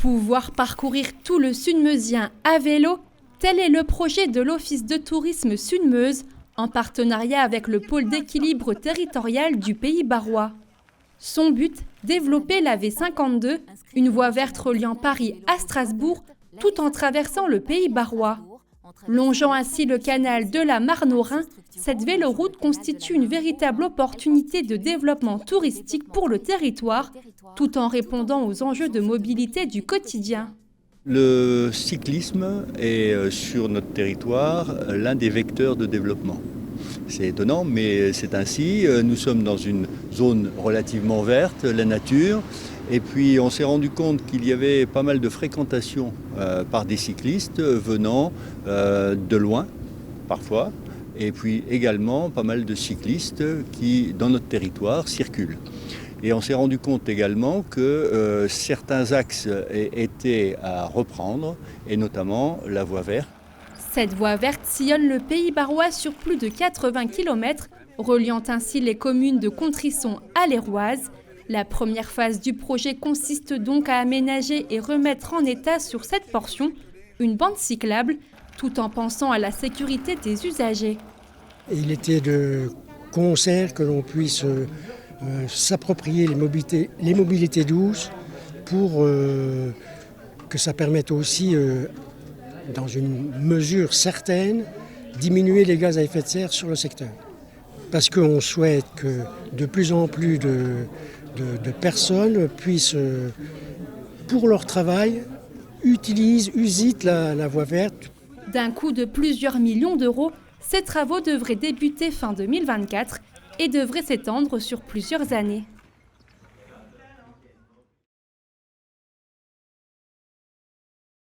Pouvoir parcourir tout le Sud-Meusien à vélo, tel est le projet de l'Office de tourisme Sud-Meuse, en partenariat avec le pôle d'équilibre territorial du Pays barrois. Son but, développer la V52, une voie verte reliant Paris à Strasbourg, tout en traversant le Pays barrois. Longeant ainsi le canal de la Marne au Rhin, cette véloroute constitue une véritable opportunité de développement touristique pour le territoire, tout en répondant aux enjeux de mobilité du quotidien. Le cyclisme est sur notre territoire l'un des vecteurs de développement. C'est étonnant, mais c'est ainsi. Nous sommes dans une zone relativement verte, la nature. Et puis on s'est rendu compte qu'il y avait pas mal de fréquentation par des cyclistes venant de loin, parfois. Et puis également pas mal de cyclistes qui, dans notre territoire, circulent. Et on s'est rendu compte également que certains axes étaient à reprendre, et notamment la voie verte. Cette voie verte sillonne le Pays barrois sur plus de 80 km, reliant ainsi les communes de Contrisson à l'Héroise. La première phase du projet consiste donc à aménager et remettre en état sur cette portion une bande cyclable, tout en pensant à la sécurité des usagers. Il était de concert que l'on puisse s'approprier les mobilités douces pour que ça permette aussi, dans une mesure certaine, diminuer les gaz à effet de serre sur le secteur. Parce qu'on souhaite que de plus en plus de personnes puissent, pour leur travail, usitent la voie verte. D'un coût de plusieurs millions d'euros, ces travaux devraient débuter fin 2024 et devraient s'étendre sur plusieurs années.